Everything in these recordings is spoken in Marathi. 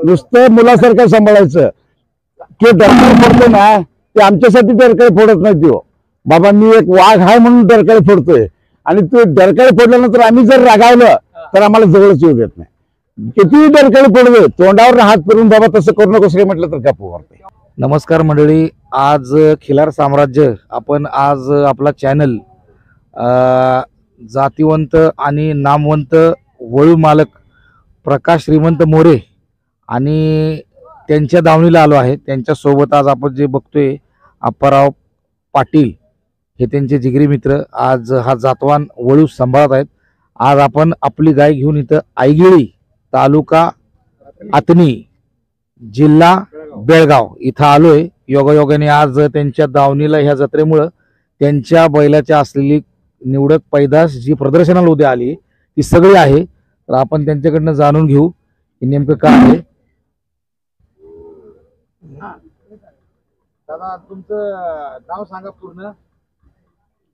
नुसतं मुलासारखं सांभाळायचं. ते डरकाळी फोडतो ना ते आमच्यासाठी डरकाळी फोडत नाही. तो बाबा मी एक वाघ आहे म्हणून डरकाळी फोडतोय आणि तो डरकाळी फोडल्यानंतर आम्ही जर रागावलं तर आम्हाला जवळच येऊ देत नाही. किती डरकाळी फोडतोय तोंडावर हात फिरून बाबा तसं करू नकोस रे म्हटलं तर गप्प मारते. नमस्कार मंडळी, आज खिलार साम्राज्य आपण आज आपला चॅनल जातीवंत आणि नामवंत वळू मालक प्रकाश श्रीमंत मोरे आणि त्यांच्या दावणीला आलो आहे. त्यांच्यासोबत आज आपण जे बघतोय अप्पाराव पाटील हे त्यांचे जिगरी मित्र आज हा जातवान वळू सांभाळत आहेत. आज आपण आपली गाय घेऊन इथं आयगिळी तालुका आतनी जिल्हा बेळगाव इथं आलोय. योगायोगाने आज त्यांच्या दावणीला ह्या जत्रेमुळं त्यांच्या बैलाच्या असलेली निवडक पैदास जी प्रदर्शनाला उद्या आली ती सगळी आहे. तर आपण त्यांच्याकडनं जाणून घेऊ की नेमकं काय आहे. दादा तुमचं नाव सांगा पूर्ण.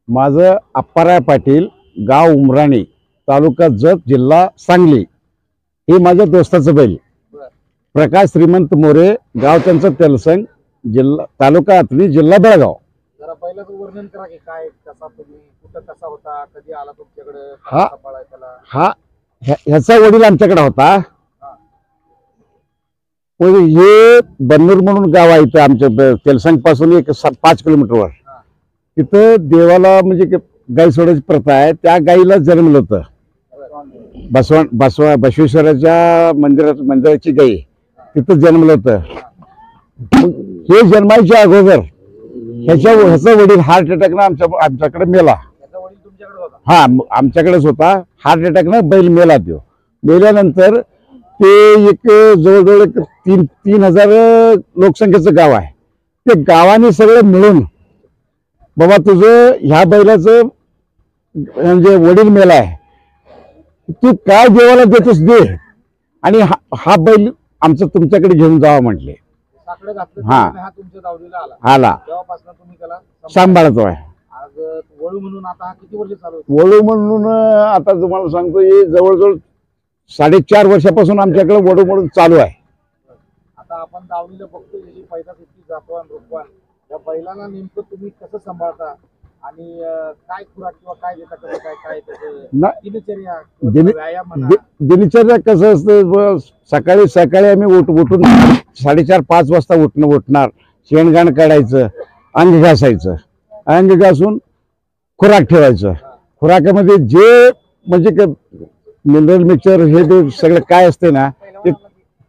माझं अप्पाराव पाटील, गाव उमराणी, तालुका जत, जिल्हा सांगली. हे माझ्या दोस्ताचं बैल प्रकाश श्रीमंत मोरे, गाव त्यांचं तेलसंग, जिल्हा तालुका आतनी, जिल्हा बेळगाव. जरा पहिल्याचं वर्णन करा की काय कसा तुम्ही कुठं कसा होता कधी आला तुमच्याकडे. ह्याचा वडील आमच्याकडे होता. हे बन्नूर म्हणून गाव आहे इथं आमच्या तेलसंग पासून एक 5 किलोमीटरवर. तिथं देवाला म्हणजे गाई सोडायची प्रथा आहे. त्या गाईला जन्मलं होतं. बसवेश्वराच्या मंदिराची गाई तिथं जन्मलं होतं. हे जन्मायच्या अगोदर ह्याचा वडील हार्ट अटॅकनं आमच्याकडे मेला. हा आमच्याकडेच होता. हार्ट अटॅकनं बैल मेला. तो मेल्यानंतर ते एक जवळजवळ 3,000 लोकसंख्येचं गाव आहे. ते गावाने सगळं मिळून बाबा तुझं ह्या बैलाचं म्हणजे वडील मेला आहे, तू काय देवाला देतोस दे आणि हा बैल आमचं तुमच्याकडे घेऊन जावा म्हटले. हा आला सांभाळतो आहे. वळू म्हणून आता किती वर्ष चालू? वळू म्हणून आता तुम्हाला सांगतो हे जवळजवळ 4.5 वर्षापासून आमच्याकडे वळू म्हणून चालू आहे. आता आपण दावणीला बघतो ही पैदास इतकी जातवान रूपवान या बैलांना नेमकं तुम्ही कसं सांभाळता आणि काय खुराक किंवा काय देता कसं काय दिनचर्या दिनचर्या कसं असतं. सकाळी आम्ही उठून 4:30-5 वाजता उठणार, शेणघाण काढायचं, अंग घासायचं, अंग घासून खुराक ठेवायचं. खुराकामध्ये जे म्हणजे मिनरल मिक्सचर हे जे सगळं काय असते ना ते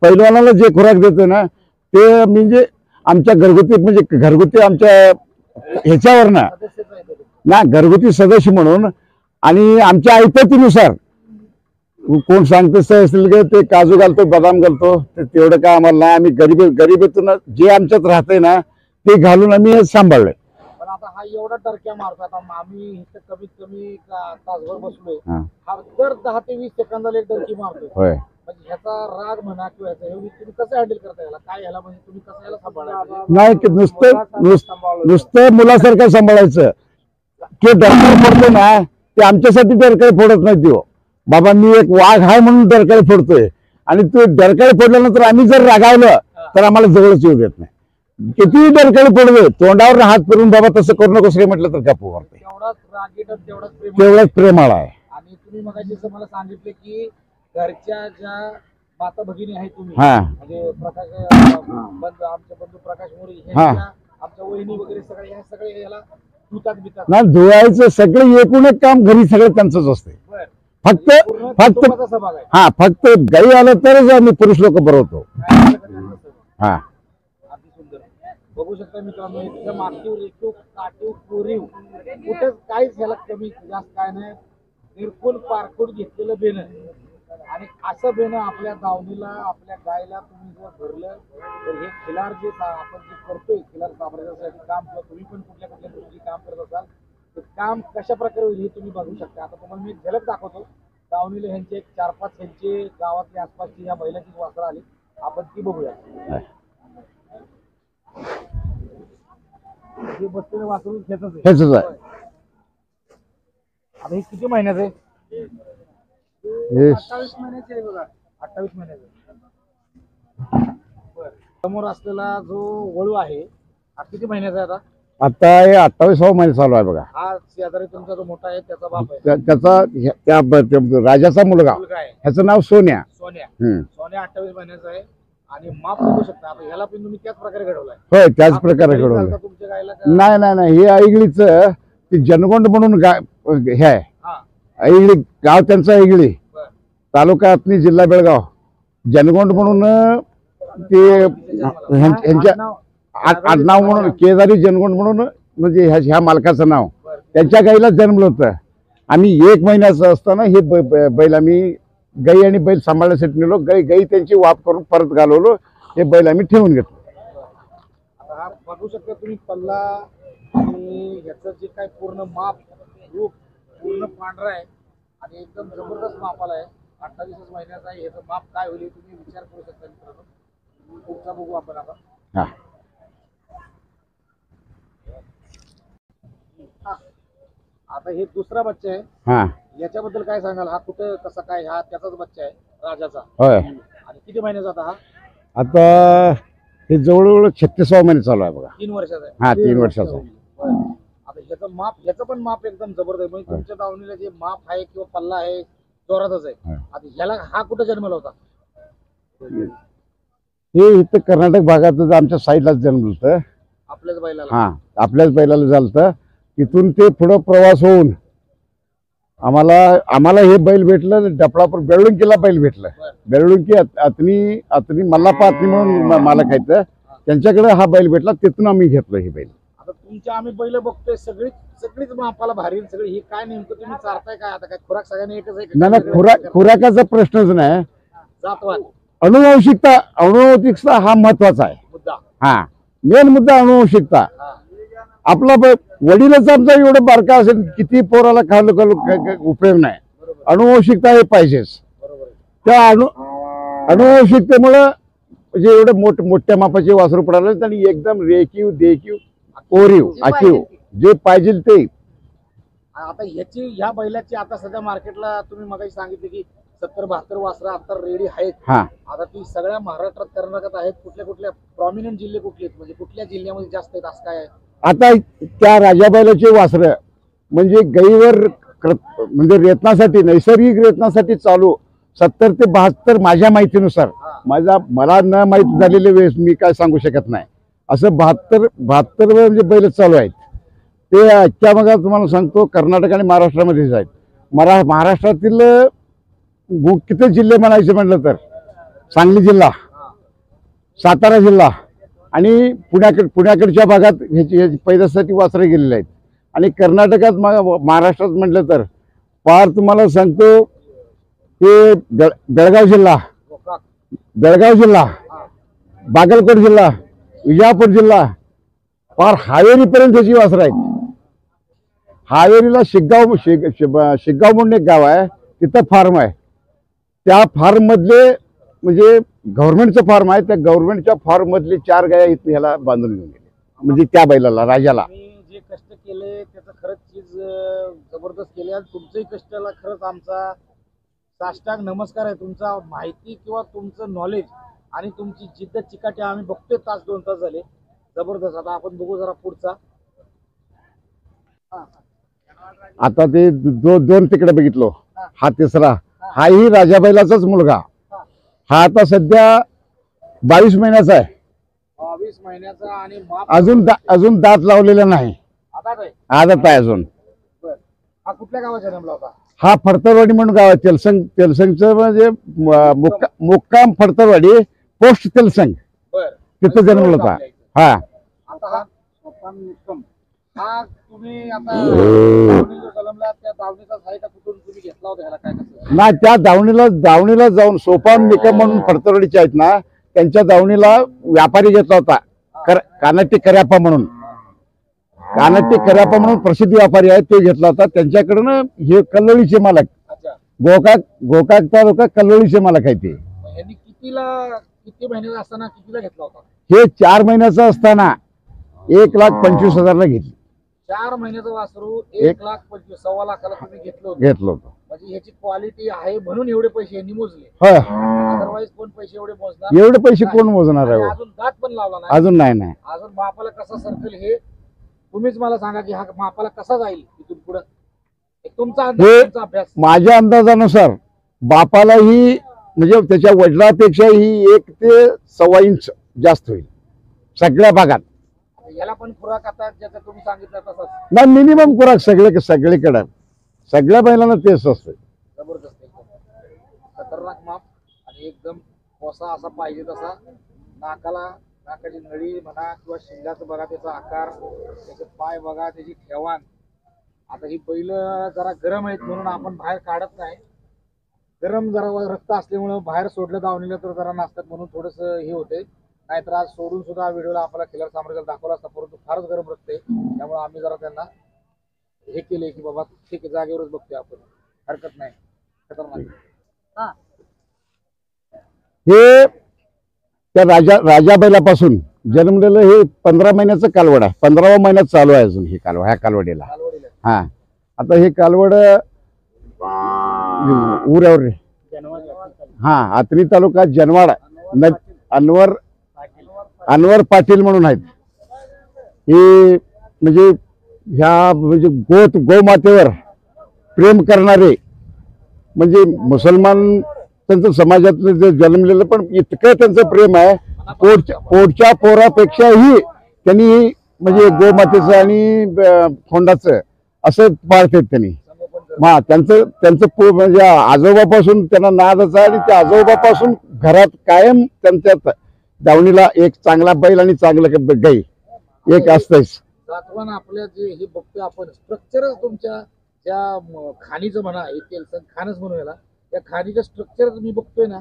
पैलवानाला जे खुराक देतो ना ते म्हणजे आमच्या घरगुती आमच्या ह्याच्यावर ना घरगुती सदस्य म्हणून आणि आमच्या ऐपतीनुसार कोण सांगतं असेल की ते काजू घालतो, बदाम घालतो, तेवढं काय आम्हाला नाही. आम्ही गरिबीतून जे आमच्यात राहतंय ना ते घालून आम्ही सांभाळलोय. पण आता हा एवढा टरक्या मारतो. आता आम्ही इथं कमीत कमी तासभर बसलोय. हा दर 10 ते 20 सेकंदाला एक टर्की मारतोय. म्हणजे ह्याचा राग म्हणा किंवा तुम्ही कसं हँडल करता याला काय ह्याला म्हणजे तुम्ही कसं याला सांभाळायला? नाही नुसतं मुलासारखं सांभाळायचं. ते डरकाळी फोडतो ना ते आमच्यासाठी डरकाळी फोडत नाही. तो बाबा मी एक वाघ आहे म्हणून डरकाळी फोडतोय आणि तो डरकाळी फोडल्यानंतर आम्ही जर रागावलं तर आम्हाला जवळच येऊ देत नाही. किती डरकाळी फोडतोय तोंडावर हात फिरून बाबा तसं करू नकोस रे म्हटलं तर गप्प मारते. तेवढाच प्रेमाळ आहे. आणि तुम्ही मगाशी मला सांगितलं की घरच्या ज्या माता भगिनी आहेत तुम्ही म्हणजे प्रकाश आमचे बंधू प्रकाश मोरे आमच्या वहिनी वगैरे सगळे याला ना धुवायचं सगळं एकूण एक काम घरी सगळं त्यांचंच असते. फक्त गाई आलं तरच आम्ही पुरुष लोक भरवतो. हा बघू शकता मित्रांनो एकदम ऍक्टिव्ह काटीव कोरीव कुठेच काहीच ह्याला कमी जास्त काय नाही. निरखून पारखून घेतलेलं बेन आणि असं बेनं आपल्या दावणीला आपल्या गायला तुम्ही जर भरलं तर हे खिलार जे आपण जे करतोय खिलार साम्राज्यासाठी काम किंवा तुम्ही पण कुठल्या गोष्टी काम करत असाल तर काम कशा प्रकारे होईल हे तुम्ही बघू शकता. आता तुम्हाला मी झलक दाखवतो. दावणीला ह्यांचे 4-5 ह्यांचे गावातली आसपासची ह्या बैलाची वासरं आली आपण ती बघूया. हे बसलेले वासरू ह्याच आहे. आता हे किती महिन्याचं आहे? 28 महिन्याचे आहे बघा. 28 महिन्याचे. समोर असलेला जो वळू आहे हा किती महिन्याचा आहे आता? आता हे 28वा महिना चालू आहे बघा. हा शेजारी तुमचा जो मोठा आहे त्याचा बाप आहे, त्या राजाचा मुलगा, मुलगा आहे ह्याचं नाव सोन्या. सोन्या. हम्म. सोन्या 28 महिन्याचा आहे आणि माप बघू शकता. आता ह्याला पण तुम्ही त्याच प्रकारे घडवलाय. होय, त्याच हा प्रकारे घरी घडवलं. घालता तुमच्या गायला का? नाही नाही नाही, हे ऐगळीच ते जनगोंड म्हणून हे आहे. हा ऐगळी गाव त्यांचं ऐगळी, बर. तालुका अथनी, जिल्हा बेळगाव. जनगोंड म्हणून ते ह्यांच्या आडनाव म्हणून केदारी जनगोंड म्हणून म्हणजे ह्या मालकाचं नाव. बर. त्यांच्या गाईला जन्मलं होतं. आम्ही 1 महिन्याचं असताना हे बैल आम्ही गाई आणि बैल सांभाळण्यासाठी नेलो. गाई त्यांची वाप करून परत घालवलो. हे बैल आम्ही ठेवून घेतलो. आता हा बघू शकता तुम्ही पल्ला आणि ह्याचं जे काय पूर्ण माप रूप पूर्ण पांढरा आहे आणि एकदम जबरदस्त मापाला आहे. 28 महिन्याचा आहे. ह्याचं माप काय होईल हे तुम्ही विचार करू शकता मित्रांनो. पुढचा बघू आपण आता. हा, आता हे दुसरा बच्चा आहे. हा, याच्याबद्दल काय सांगाल? हा कुठं कसा काय? हा त्याचाच बच्चा आहे राजाचा. होय. आणि किती महिन्याचा आता? हा आता हे जवळजवळ 36वा महिना चालू आहे बघा. 3 वर्षाचा आहे. हा, 3 वर्षाचा. बरं. आता ह्याचं पण माप एकदम जबरदस्त आहे. म्हणजे तुमच्या दावणीला जे माप आहे किंवा पल्ला आहे जोरातच आहे. हा. आता ह्याला हा कुठं जन्मला होता? हे इथं कर्नाटक भागातच आमच्या साईडलाच जन्मलं होतं. आपल्याच बैलाला. हा, आपल्याच बैलाला झालं. तिथून ते पुढं प्रवास होऊन आम्हाला हे बैल भेटलं. डफळापूर बेळुंकीला बैल भेटलं. बरं. बेळुंकी अतनी मल्लाप्पा अतनी म्हणून मालक आहेत, त्यांच्याकडे हा बैल भेटला. तिथून आम्ही घेतलं हे बैल. आता तुमच्या आम्ही बैल बघतोय सगळीच मापाला भारी आहे सगळी. हे काय नेमकं तुम्ही चारताय काय? आता काय खुराक सगळ्यांनी एकच आहे का? नाही, खुराकाचा प्रश्नच नाही. जातवाद अनुवंशिकता हा महत्वाचा आहे. मुद्दा. हा, मेन मुद्दा अनुवंशिकता. हा. आपला वडीलच आमचा एवढं बारका असेल, किती पोराला खाल्लं उपयोग नाही. बरोबर. अनुवंशिकता हे पाहिजेच. बरोबर आहे. त्या अनुवंशिकतेमुळं म्हणजे एवढं मोठ्या मापाचे वासरू पडाले आणि एकदम रेखीव देखीव कोरीव आखीव जे पाहिजे ते. आता ह्या बैलाची आता सध्या मार्केटला तुम्ही मगाशी सांगितले की 70-72 वासरं आता रेडी आहेत. हा, आता ती सगळ्या महाराष्ट्रात कर्नाटकात आहेत. कुठल्या प्रॉमिनंट जिल्हे कुठले आहेत? म्हणजे कुठल्या जिल्ह्यामध्ये जास्त आहेत असं काय आहे? आता त्या राजाबैलाचे वासरं म्हणजे गाईवर म्हणजे रेतनासाठी, नैसर्गिक रेतनासाठी चालू 70 ते 72 माझ्या माहितीनुसार, मला न माहित झालेले वेळेस मी काय सांगू शकत नाही, असं 72 म्हणजे बैल चालू आहेत. ते आजच्या मग तुम्हाला सांगतो कर्नाटक आणि महाराष्ट्रामध्येच आहेत. महाराष्ट्रातील किती जिल्हे म्हणायचे म्हटलं तर सांगली जिल्हा, सातारा जिल्हा आणि पुण्याकडच्या भागात ह्याची पैदासाठी वासरे गेलेले आहेत. आणि कर्नाटकात महाराष्ट्रात म्हटलं तर पार तुम्हाला सांगतो ते बेळगाव जिल्हा, बागलकोट जिल्हा, विजापूर जिल्हा, पार हावेरीपर्यंत ह्याची वासरं आहेत. हावेरीला शिग्गाव म्हणून एक गाव आहे, तिथं फार्म आहे. त्या फार्म मधले म्हणजे गव्हर्नमेंटचं फार्म आहे. त्या गव्हर्नमेंटच्या फार्म मधले 4 गाया इथं ह्याला बांधून घेऊन गेले, म्हणजे त्या बैलाला, राजाला. जे कष्ट केले त्याचं खरंच चीज जबरदस्त केले. आणि तुमचंही कष्टाला खरंच आमचा साष्टांग नमस्कार आहे. तुमचा माहिती किंवा तुमचं नॉलेज आणि तुमची जिद्द चिकाटी आम्ही बघतोय. 2 तास झाले, जबरदस्त. आता आपण बघू जरा पुढचा. आता ते दोन तिकडे बघितलो, हा तिसरा, हाही राजा बैलाचाच मुलगा. हा आता सध्या 22 महिन्याचा आहे. 22 महिन्याचा आणि माप अजून दात लावलेला नाही, आदत आहे अजून. हा कुठल्या गावात जन्मला होता? हा फडतरवाडी म्हणून गाव आहे. तेलसंगचं म्हणजे मुक्काम फडतरवाडी, पोस्ट तेलसंग, तिथं जन्मला होता. हा, आता हा तुम्ही आता जन्मला त्या दावणीचा सहायता कुठून तुम्ही घेतला होता? ह्याला काय कसं? ना त्या दावणीला जाऊन सोपान निकम म्हणून फडतरवाडीचे आहेत ना, त्यांच्या दावणीला व्यापारी घेतला होता. कानाटी कऱ्यापा म्हणून प्रसिद्ध व्यापारी आहेत, ते घेतला होता. त्यांच्याकडून हे कल्लोळीचे मालक, गोकाक तालुका कल्लोळीचे मालक आहेत ते. ह्यांनी किती महिन्याचा असताना कितीला घेतला होता? हे 4 महिन्याचं असताना 1,25,000ला घेतली. 4 महिन्याचं वासरू 1,25,000 1.25 लाखाला तुम्ही घेतलं होतं. म्हणजे ह्याची क्वालिटी आहे म्हणून एवढे पैसे यांनी मोजले, होय अदरवाईज कोण पैसे एवढे मोजणार एवढे पैसे कोण मोजणार आहे आणि हो? अजून दात पण लावला नाही, अजून नाही अजून मापाला कसा सर्कल हे तुम्हीच मला सांगा की हा मापाला कसा जाईल इथून पुढे, तुमचा अंदाज, हे तुमचा अभ्यास. माझ्या अंदाजानुसार बापालाही म्हणजे त्याच्या वडिलापेक्षा ही 1 ते 1.25 इंच जास्त होईल सगळ्या भागात. याला पण खुराक आता ज्याचा तुम्ही सांगितलं तसंच नाही मिनिमम खुराक सगळीकडे सगळ्या बैलांना तेच असतं. जबरदस्त एकदम खतरनाक माप आणि एकदम कोसा असा पाहिजे तसा, नाकाची नळी म्हणा किंवा शिंगाचं बघा त्याचा आकार, त्याचे पाय बघा, त्याची ठेवाण. आता ही बैल जरा गरम आहेत म्हणून आपण बाहेर काढत नाही, गरम जरा रक्त असल्यामुळं बाहेर सोडलं दावणीला तर जरा नाचतात म्हणून थोडस हे होते, नाहीतर आज सोडून सुद्धा व्हिडिओला आपल्याला खिलार साम्राज्याला दाखवला असता, परंतु फारच गरम रक्त आहे त्यामुळे आम्ही जरा त्यांना हे केले की बाबा ठीक आहे जागेवरच बघतोय आपण, हरकत नाही. खतरनाक. हे त्या राजा बैलापासून जन्मलेलं हे 15 महिन्याचं कालवड आहे, 15व्या महिन्यात चालू आहे अजून हे कालवड, ह्या कालवडीला. हा आता हे कालवड उऱ्यावर हा आतनी तालुका जनवाड अनवर पाटील म्हणून आहेत. हे म्हणजे ह्या म्हणजे गोमातेवर प्रेम करणारे, म्हणजे मुसलमान त्यांचं समाजातलं जे जन्मलेलं पण इतकं त्यांचं प्रेम आहे, पोटच्या पोरापेक्षाही त्यांनी म्हणजे गोमातेचं आणि खोंडाचं असं पाळतात त्यांनी. त्यांचं म्हणजे आजोबापासून त्यांना नादच आहे आणि त्या आजोबापासून घरात कायम त्यांच्या दावणीला एक चांगला बैल आणि चांगलं गाई एक असतंच. दातवान आपल्या जे हे बघतोय आपण स्ट्रक्चरच तुमच्या त्या खाणीचं म्हणा, खाणच म्हणून याला, त्या खाणीचं स्ट्रक्चर मी बघतोय ना,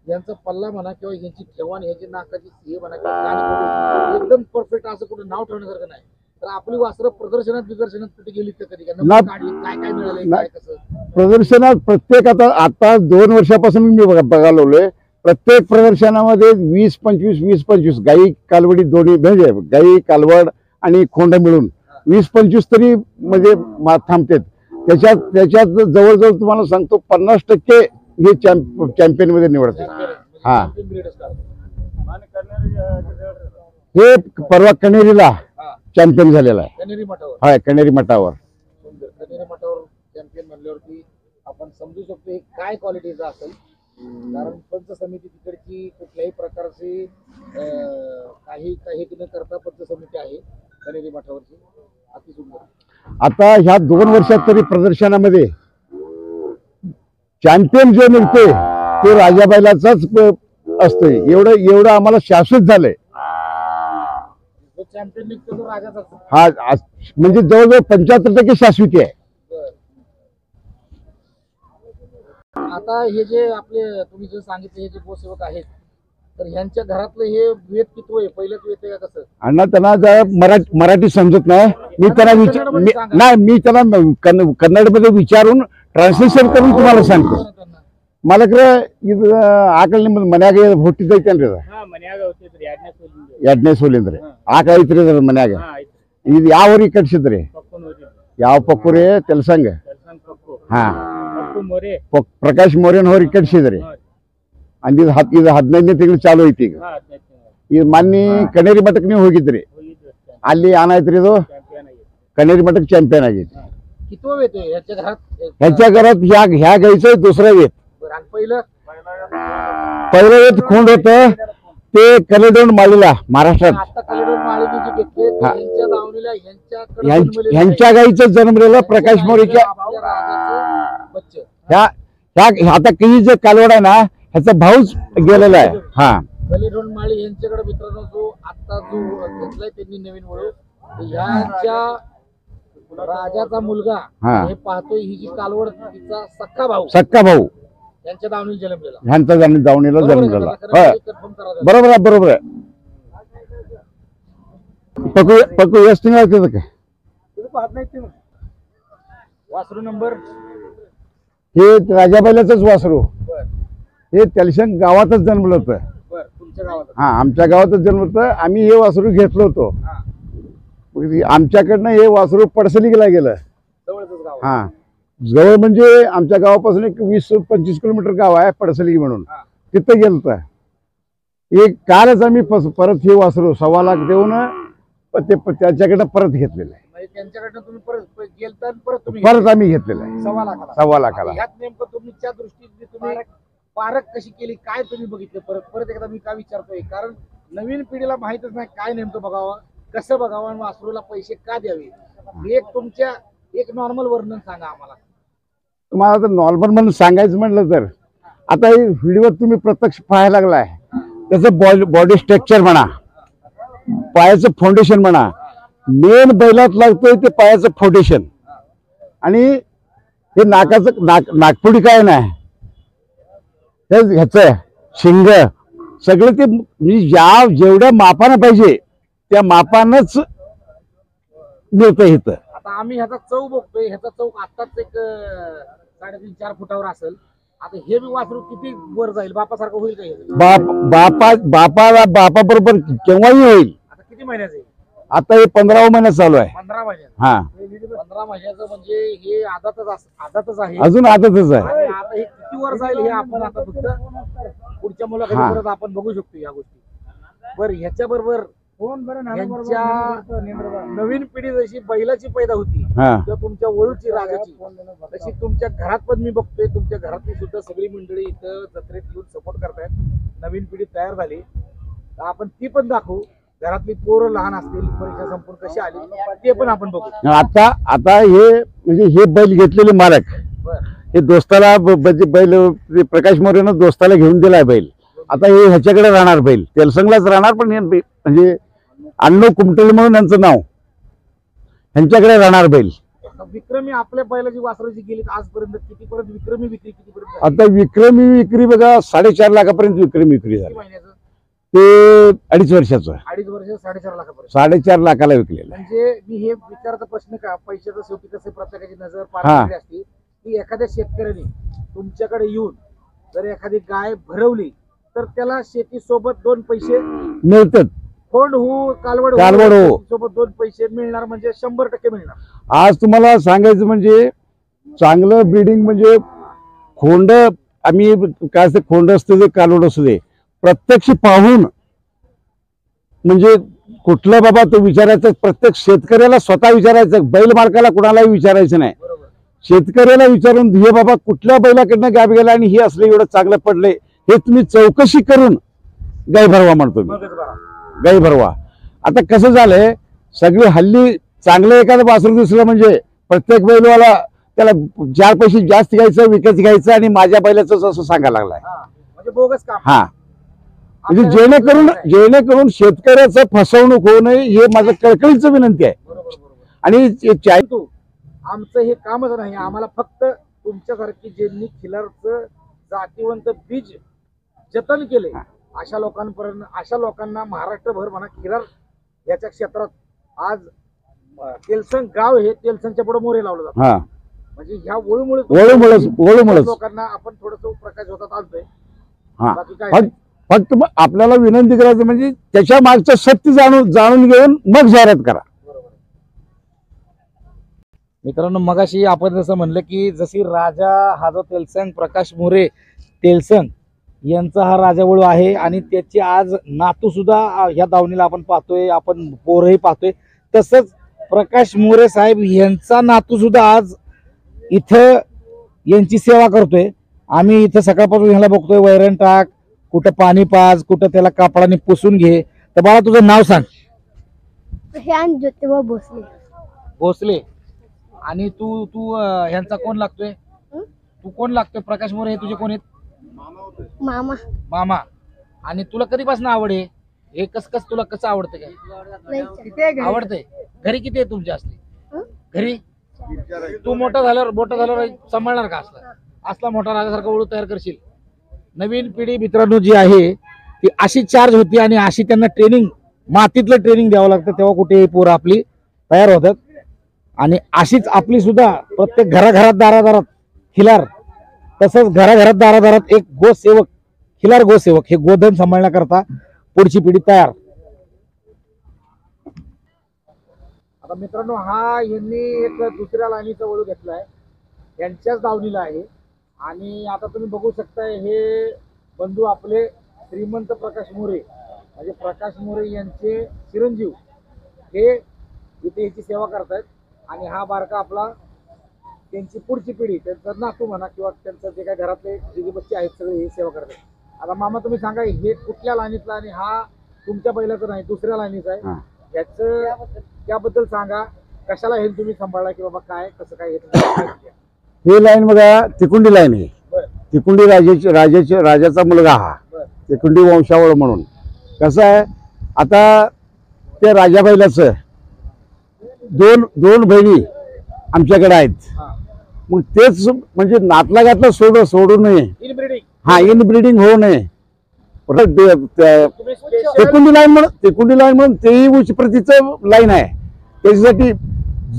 यांचा पल्ला म्हणा किंवा यांची ठेवाण, ह्याची नाकाची हे म्हणा किंवा एकदम परफेक्ट, असं कुठे नाव ठेवण्यासारखं नाही. तर आपली वासरं प्रदर्शनात कुठे गेली तर कधी काय काय मिळालं काय कसं प्रदर्शनात प्रत्येक आता 2 वर्षापासून मी बघालोय, प्रत्येक प्रदर्शनामध्ये 20-25 गाई कालवडी दोन्ही म्हणजे गाई कालवड आणि खोंड मिळून 20-25 तरी म्हणजे थांबतात. त्याच्यात जवळजवळ तुम्हाला सांगतो 50% हे चॅम्पियन मध्ये निवडतात. हा हे परवा कनेरीला चॅम्पियन झालेला आहे, कनेरी मठावर. हा कनेरी मठावर. कनेरी मठावर चॅम्पियन म्हणल्यावरती आपण समजू शकतो हे काय क्वालिटीचा असेल, कारण पंच समिती तिकडची कुठल्याही प्रकारची काही न करता पंच समिती आहे कनेरी मठावरची, अति सुंदर. आता ह्या 2 वर्षात तरी प्रदर्शनामध्ये चॅम्पियन जे निघते ते राजा बैलाचाच असतोय, एवढं आम्हाला शाश्वत झालंय. चॅम्पियन निघतो तो राजाचा. हा म्हणजे जवळजवळ 75% शाश्वती आहे. आता हे जे आपले तुम्ही जे सांगितले हे जे गोसेवक आहेत, तर ह्यांच्या घरातलं हे वेद कितवं आहे, पहिलंच वेद आहे का कसं? अण्णा त्यांना जरा मराठी समजत नाही, मी त्यांना कन्नडमध्ये विचारून ट्रान्सलेशन करून तुम्हाला सांगतो. मला खरं आकल मन्याಗ ಹುಟ್ಟಿದ್ದೈತೇನ್ರಿ ಅದು? ಎರಡನೇ ಸೋಲಿಂದ್ರಿ ಆಕ ಐತ್ರಿ ಅದ್ರ ಮನ್ಯಾಗ. ಇದು ಯಾವ ಊರಿಗೆ ಕಟ್ಸಿದ್ರಿ? ಯಾವ ಪಕ್ಕೂರಿ? ತೆಲಸಂಗ. ಹಾ ಪ್ರಕಾಶ್ ಮೋರೇನ್ ಅವ್ರಿಗೆ ಕಟ್ಸಿದ್ರಿ. ಇದು 15ನೇ ತಿಂಗಳು ಚಾಲು ಐತಿ. ಈಗ ಮೊನ್ನೆ ಕನೇರಿ ಮಠಕ್ಕೆ ನೀವು ಹೋಗಿದ್ರಿ, ಅಲ್ಲಿ ಏನಾಯ್ತ್ರಿ ಇದು कनेरी मठक चॅम्पियन आहे. ह्याच्या घरात ह्या गाईचं दुसरं वेत. पहिलं वेत खोंड होत ते कलेडोन माळीला महाराष्ट्रात. ह्यांच्या गाईचं जन्मलेलं प्रकाश मोरेच्या ह्या आता काही जे कालवड आहे ना ह्याचा भाऊच गेलेला आहे. हा कलेडोन माळी यांच्याकडे मित्रांनो जो आता जो घेतलाय त्यांनी नवीन वळू, ह्याच्या राजाचा मुलगा हे पाहतोय ही जी कालवड तिचा सख्खा भाऊ यांच्या दावणीला जन्मलेला, ह्यांचा दावणीला जन्मलेला. बरोबर आहे, बरोबर आहे. पक्कू यश काय वासरू नंबर हे राजा बैलाचंच वासरू. हे तेलशंग गावातच जन्मलं होतं. हा आमच्या गावातच जन्म होतं. आम्ही हे वासरू घेतलं होतो. आमच्याकडनं हे वासरू पडसलीला गेलं. हा जवळ म्हणजे आमच्या गावापासून एक 20-25 किलोमीटर गाव आहे पडसली म्हणून. तिथं गेलत एक कालच आम्ही परत हे वासरू 1.25 लाख देऊन त्याच्याकडे परत घेतलेलं आहे. म्हणजे त्यांच्याकडनं तुम्ही परत गेलता आणि परत तुम्ही परत आम्ही घेतलेलं आहे 1.25 लाखाला. 1.25 लाखाला. ह्यात नेमकं तुमच्या दृष्टीने तुम्ही पारख कशी केली, काय तुम्ही बघितलं? परत एकदा मी का विचारतोय, कारण नवीन पिढीला माहितच नाही काय नेमकं बघावं, कसं बघावं आणि वासरूला पैसे का द्यावे. एक नॉर्मल वर्णन सांगा आम्हाला. तुम्हाला तर नॉर्मल म्हणून सांगायचं म्हटलं तर आता हे व्हिडिओ तुम्ही प्रत्यक्ष पाहायला लागलाय, त्याचं बॉडी स्ट्रक्चर म्हणा, पायाचं फाउंडेशन म्हणा, मेन बैलात लागतोय ते पायाचं फाउंडेशन. आणि हे नागपुडी काय नाही, ह्याचं शिंग सगळं ते म्हणजे जेवढ्या मापानं पाहिजे त्या मापानच मिळतं इथं. आता आम्ही ह्याचा चौक बघतोय, ह्याचा चौक आताच एक 3.5-4 फुटावर असेल. आता हे बी वासरू किती वर जाईल, बापासारखं होईल का हे? बापा बरोबर केव्हाही होईल. आता किती महिन्याचं आहे? आता हे 15 महिन्यात चालू आहे. 15 महिन्याचं. हा 15 महिन्याचं म्हणजे हे आदातच आहे. अजून आताच आहे. आणि आता हे किती वर जाईल हे आपण आता फक्त पुढच्या मुलाखतीत आपण बघू शकतो या गोष्टी. बरं, ह्याच्या बरोबर नवीन पिढी जशी बैलाची पैदा होती किंवा तुमच्या वळूची राजाची, तशी तुमच्या घरात पण मी बघतोय तुमच्या घरातली सुद्धा सगळी मंडळी इथं जत्रेत येऊन सपोर्ट करतायत. नवीन पिढी तयार झाली तर आपण ती पण दाखवू. घरातली पोरं लहान असतील, परीक्षा संपून कशी आली ते पण आपण बघू. आता हे म्हणजे हे बैल घेतलेले मालक हे दोस्ताला बैल प्रकाश मोरेनं दोस्ताला घेऊन दिलाय बैल. आता हे ह्याच्याकडे राहणार बैल, तेलसंगलाच राहणार, पण म्हणजे अण्णू कुमटले म्हणून यांचं नाव, ह्यांच्याकडे राहणार बैल. विक्रमी आपल्या बैलाची वासराची गेली आजपर्यंत कितीपर्यंत विक्रमी विक्री कितीपर्यंत? आता विक्रमी विक्री बघा 4.5 लाखापर्यंत विक्रमी विक्री झाली. महिन्याचं ते 2.5 वर्षाचं 2.5 वर्ष 4.5 लाखापर्यंत 4.5 लाखाला विकलेलं. म्हणजे मी हे विचारता प्रश्न का, पैशाचं शेवटी कसं प्रत्येकाची नजर पारखी असते की एखाद्या शेतकऱ्याने तुमच्याकडे येऊन जर एखादी गाय भरवली तर त्याला शेती सोबत 2 पैसे मिळतात. खोंड कालवड सोबत 2 पैसे मिळणार, म्हणजे 100% मिळणार. आज तुम्हाला सांगायचं म्हणजे चांगलं ब्रीडिंग म्हणजे खोंड, आम्ही काय असते खोंड असते ते कालवड असू दे, प्रत्यक्ष पाहून म्हणजे कुठलं बाबा तो विचारायचं, प्रत्येक शेतकऱ्याला स्वतः विचारायचं, बैल मालकाला कुणालाही विचारायचं नाही. शेतकऱ्याला विचारून हे बाबा कुठल्या बैलाकडनं गाव गेला आणि हे असलं एवढं चांगलं पडलंय हे तुम्ही चौकशी करून गाय भरवा म्हणतो मी. गाई भरवा. आता कसं झालंय, सगळी हल्ली चांगलं एखादं वासरू दिसलं म्हणजे प्रत्येक बैलवाला त्याला 4 पैसे जास्त घ्यायचं, विकत घ्यायचं आणि माझ्या बैलाचं असं सांगायला लागलाय. म्हणजे बोगस काम. हा म्हणजे जेणेकरून शेतकऱ्याचं फसवणूक होऊ नये हे माझं कळकळीचं विनंती आहे. आणि आमचं हे कामच नाही, आम्हाला फक्त तुमच्यासारखी ज्यांनी खिलारचं जातीवंत बीज जतन केले अशा लोकांना महाराष्ट्रभर म्हणा खिलार याच्या क्षेत्रात आज तेलसंग गाव हे तेलसंगच्या पुढे मोरे लावलं जातं. म्हणजे ह्या वळूमुळे लोकांना आपण थोडस प्रकाश होतात आणतोय. बाकी काय फक्त आपल्याला विनंती करायचं म्हणजे त्याच्या मागचं सत्य जाणून घेऊन मग जाहिरात करा. मित्रांनो, मगाशी आपण जसं म्हणलं की जशी राजा हा जो तेलसंग प्रकाश मोरे तेलसंग यांचा हा राजावळू आहे आणि त्याची आज नातू सुद्धा या दावणीला आपण पाहतोय, आपण पोरही पाहतोय, तसंच प्रकाश मोरे साहेब यांचा नातू सुद्धा आज इथं यांची सेवा करतोय. आम्ही इथं सकाळपासून ह्याला बघतोय, वैरण टाक, कुठं पाणी पाज, कुठं त्याला कापडाने पुसून घे. तर बाळा तुझं नाव सांग. ज्योतिबा भोसले. भोसले. आणि तू तू ह्यांचा कोण लागतोय? तू कोण लागतोय? प्रकाश मोरे हे तुझे कोण आहेत? मामा. मामा. आणि तुला कधीपासून आवड आहे हे? कस तुला कसं आवडतं? काय आवडतंय? घरी किती आहे तुमच्या असली घरी? तू मोठा झाल्यावर सांभाळणार का? असला मोठा राजासारखा ओळख तयार करशील? नवीन पिढी मित्रांनो जी आहे ती अशी चार्ज होती आणि अशी त्यांना ट्रेनिंग, मातीतलं ट्रेनिंग द्यावं लागतं, तेव्हा कुठे पोरं आपली तयार होतात. आणि अशीच आपली सुद्धा प्रत्येक घराघरात दारादारात खिलार, तसंच घराघरात दारादारात एक गोसेवक, खिलार गोसेवक हे गोधन सांभाळण्याकरता पुढची पिढी तयार. आता मित्रांनो, हा यांनी एक दुसऱ्या लाईनीचा वळू घेतलाय. यांच्याच दावणीला आहे. आणि आता तुम्ही बघू शकताय हे बंधू आपले श्रीमंत प्रकाश मोरे म्हणजे प्रकाश मोरे यांचे चिरंजीव हे इथे याची सेवा करतायत. आणि हा बारका आपला त्यांची पुढची पिढी त्यांचा नातू म्हणा किंवा त्यांचं जे काही घरातले जे बच्चे आहेत सगळे हे सेवा करतात. आता मामा तुम्ही सांगा हे कुठल्या लाईनीतला आणि हा तुमच्या बैलाचं नाही दुसऱ्या लाईनीचा आहे याचं त्याबद्दल सांगा. कशाला हे तुम्ही सांभाळला की बाबा काय कसं काय ही लाईन बघा तिकुंडी लाईन आहे. बरं तिकुंडी राजाचा मुलगा हा बरं तिकुंडी वंशावळ म्हणून. कसं आहे आता त्या राजा बैलाचं दोन बहिणी आमच्याकडे आहेत. हा मग तेच म्हणजे नातलागातलं सोडू नये. इनब्रीडिंग हा इनब्रीडिंग होऊ नये. तुम्ही स्पेशल तिकुंडी लाईन म्हणून तेही उच्च प्रतीचं लाईन आहे. त्याच्यासाठी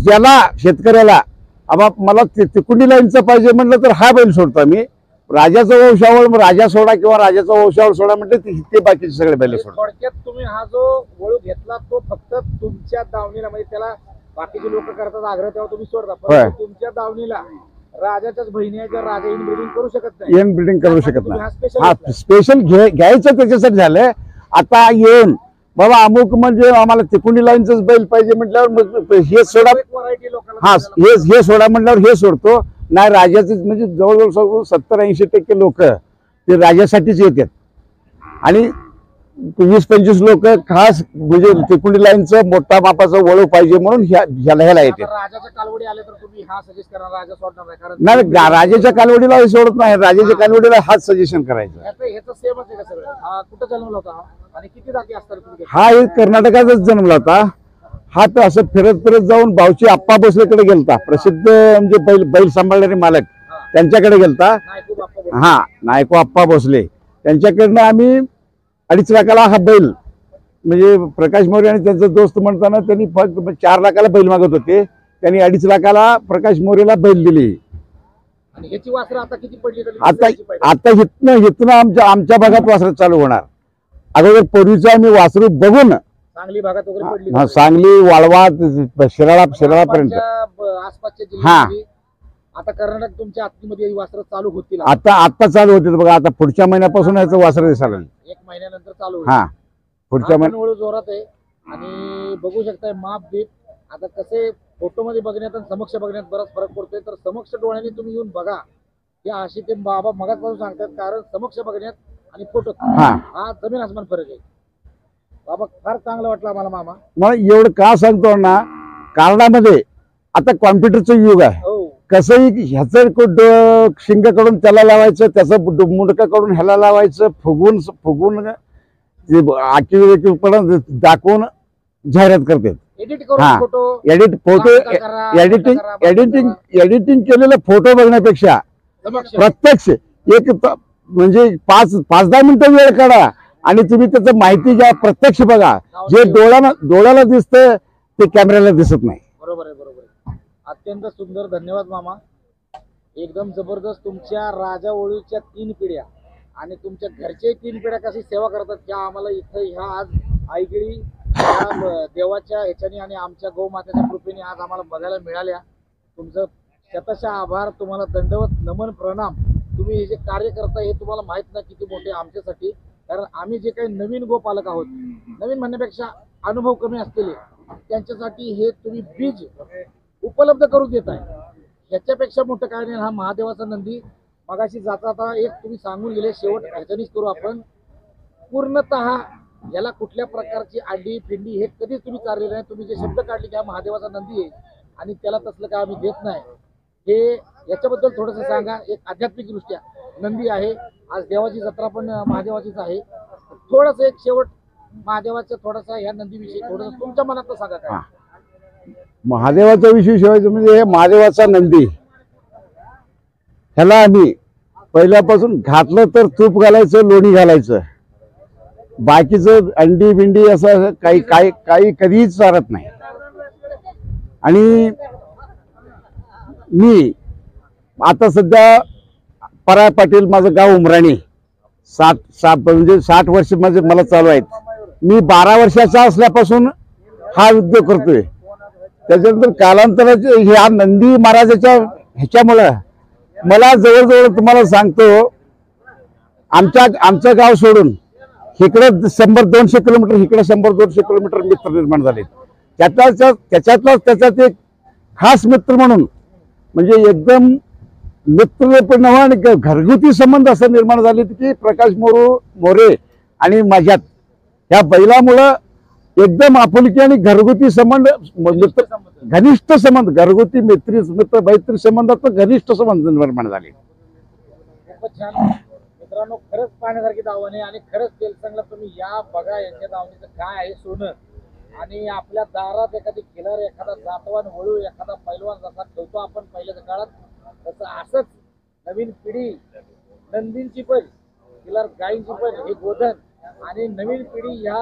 ज्याला शेतकऱ्याला आबा मला तिकुंडी लाईनचं पाहिजे म्हटलं तर हा बैल सोडतो आम्ही. राजाचा वंशावळ राजा सोडा किंवा राजाचा वंशावळ सोडा म्हटलं ते बाकीचे सगळे बैल सोडा. थोडक्यात तुम्ही हा जो वळू घेतला तो फक्त तुमच्या दावणीला म्हणजे त्याला बाकीचे लोक करतात आग्रह तेव्हा तुम्ही सोडता होय. पण तुमच्या दावणीला राजाच्याच बहिणी आहे ज्या राजा इनब्रीडिंग करू शकत नाही. इनब्रीडिंग करू शकत तुम्ही हा नाही. special हा घेतला. स्पेशल घ्यायचं त्याच्यासाठी झालंय. आता येऊन बाबा अमुक म्हणजे आम्हाला तिकुंडी लाईनच बैल पाहिजे म्हटल्यावर मग हे सोडा. एक variety लोकांना हा द्यायला हे सोडा म्हटल्यावर हे सोडतो. नाही राजाचे म्हणजे जवळजवळ 70-80% लोक ते राजासाठीच येतात. आणि 20-25 लोक खास म्हणजे तिकुंडी लाईनचं मोठा मापाचं वळू पाहिजे म्हणून ह्याला आता येतात. राजाच्या कालवडी आले तर तुम्ही हा सजेस्ट करा राजा सोडणार नाही कारण नाही राजाच्या कालवडीला हे सोडत नाही. राजाच्या कालवडीला हाच सजेशन करायचं. ह्याचं सेमच आहे का सगळं. हा कुठं जन्मला होता हा? आणि किती जाती असतात तुम्ही हा एक कर्नाटकातच जन्मला होता. हा तर असं फिरत जाऊन बावची आप्पा भोसलेकडे गेलता. प्रसिद्ध म्हणजे बैल सांभाळणारे मालक त्यांच्याकडे गेलता. नाही खूप आपण हा नायको आप्पा भोसले त्यांच्याकडनं आम्ही 2.5 लाखाला हा बैल म्हणजे प्रकाश मोरे आणि त्यांचा दोस्त म्हणताना त्यांनी फक्त 4 लाखाला बैल मागत होते. त्यांनी 2.5 लाखाला प्रकाश मोरेला बैल दिली. आणि ह्याची वासरं आता किती पडली तरी आता ह्याची पाहिजे. आता इथनं आमच्या भागात वासरं चालू होणार. अगोदर पूर्वीचं आम्ही वासरू बघून सांगली भागात वगैरे पडली हा, सांगली वाळवा शिराळापर्यंत आसपासच्या जिल्ह्यामध्ये आता कर्नाटक तुमच्या आत्तीमध्ये वासरं चालू होतील आता चालू होते बघा. आता पुढच्या महिन्यापासून याचं वासर दिसायला लागलं. 1 महिन्यानंतर चालू होईल. हा पुढच्या महिन्यात हळू जोरात आहे. आणि बघू शकताय माप बीप आता कसे फोटो मध्ये बघण्यात आणि समक्ष बघण्यात बराच फरक पडतोय. तर समक्ष डोळ्यांनी तुम्ही येऊन बघा. हे अशी ते बाबा मगाचपासून सांगतात कारण समक्ष बघण्यात आणि फोटो हा जमीन आसमान फरक आहे. बाबा फार चांगलं वाटलं आम्हाला मामा. मला एवढं का सांगतो ना कारणामध्ये आता कॉम्प्युटरचं युग आहे. हो कसंही ह्याचं शिंग कडून त्याला लावायचं त्याचं मुंडका कडून ह्याला लावायचं फुगून आखीपर्यंत दाखवून जाहिरात करतात. एडिट करून हा. फोटो एडिटिंग केलेले फोटो बघण्यापेक्षा प्रत्यक्ष एक म्हणजे 5-10 मिनिटं वेळ काढा आणि तुम्ही त्याचं माहिती घ्या. प्रत्यक्ष बघा. जे डोळ्याला दिसतं ते कॅमेऱ्याला दिसत नाही. बरोबर आहे बरोबर आहे. अत्यंत सुंदर. धन्यवाद मामा. एकदम जबरदस्त. तुमच्या राजा वळूच्या 3 पिढ्या आणि तुमच्या घरचे 3 पिढ्या कशी सेवा करतात त्या आम्हाला इथं ह्या आज आईगिरी देवाच्या ह्याच्याने आणि आमच्या गौमातेच्या कृपेने आज आम्हाला बघायला मिळाल्या. तुमचं शतशः आभार. तुम्हाला दंडवत नमन प्रणाम. तुम्ही हे जे कार्य करताय हे तुम्हाला माहित नाही किती मोठे आमच्यासाठी. कारण आम्ही जे काही नवीन गोपालक आहोत नवीन म्हणण्यापेक्षा अनुभव कमी असलेले त्यांच्यासाठी हे तुम्ही बीज उपलब्ध करून देताय. ह्याच्यापेक्षा मोठं काय नाही. हा महादेवाचा नंदी मगाशी जाता एक तुम्ही सांगून गेले शेवट ह्याच्यानेच करू आपण. पूर्णतः याला कुठल्या प्रकारची आडी फिंडी हे कधीच तुम्ही चाललेलं नाही. तुम्ही जे शब्द काढले की हा महादेवाचा नंदी आहे आणि त्याला तसलं काय आम्ही देत नाही. हे याच्याबद्दल थोडंसं सांगा. एक आध्यात्मिक दृष्ट्या नंदी आहे. आज देवाची जत्रा पण महादेवाचीच आहे. थोडंसं एक शेवट महादेवाचं थोडासा ह्या नंदीविषयी थोडंसं तुमच्या मनात सांगा काय. महादेवाचा विषय शिवायचं म्हणजे हे महादेवाचा नंदी ह्याला आम्ही पहिल्यापासून घातलं तर तूप घालायचं लोणी घालायचं. बाकीचं अंडी बिंडी असं काही कधीच चालत नाही. आणि मी आता सध्या पराय पाटील माझं गाव उमराणी 60 वर्ष म्हणजे मला चालू आहेत. मी 12 वर्षाचा असल्यापासून हा उद्योग करतोय. त्याच्यानंतर कालांतराचे ह्या नंदी महाराजाच्या ह्याच्यामुळं मला जवळजवळ तुम्हाला सांगतो, आमचं गाव सोडून इकडं 100-200 किलोमीटर, इकडे 100-200 किलोमीटर मित्र निर्माण झाले. त्याच्यातलाच त्याच्यात एक खास मित्र म्हणून, म्हणजे एकदम मित्र पण नव्हे आणि घरगुती संबंध असं निर्माण झाले की प्रकाश मोरे आणि माझ्यात ह्या बैलामुळं एकदम आपुलकी आणि घरगुती संबंध, मित्र घनिष्ठ संबंध, घरगुती मैत्री संबंधात घनिष्ठ संबंध निर्माण झाले. खूपच छान मित्रांनो, खरंच पाहण्यासारखी दावण आहे आणि खरंच तेलसंगला तुम्ही या बघा यांच्या दावणीचं काय आहे सोनं. आणि आपल्या दारात एखादी खिलार, एखादा जातवान वळू, एखादा पैलवान जसा ठेवतो आपण पहिल्याच्या काळात, तसं असंच नवीन पिढी नंदींची पण, खिलार गायींची पण हे गोधन आणि नवीन पिढी ह्या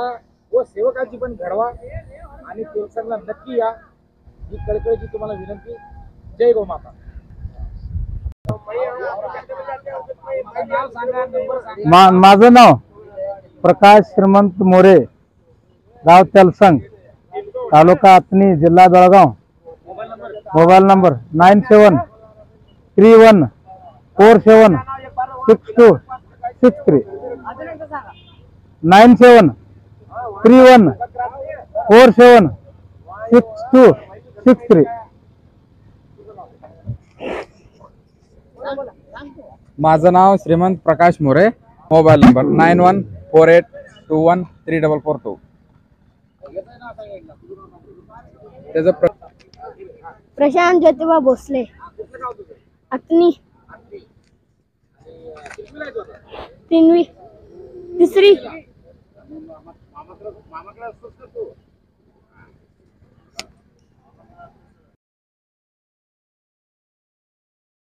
व सेवकाची पण घडवा आणि तेलसंगला नक्की या, ही कळकळीची तुम्हाला विनंती. जय गोमाता. माझं नाव प्रकाश श्रीमंत मोरे, गाव तेलसंग, तालुका आतनी, जिल्हा बेळगाव. Mobile number 9731476263. 9731476263. माझं नाव श्रीमंत प्रकाश मोरे. Mobile number 9148213442. त्याचं प्रशांत ज्योतिबा भोसले, अग्नी, 3वी 3री.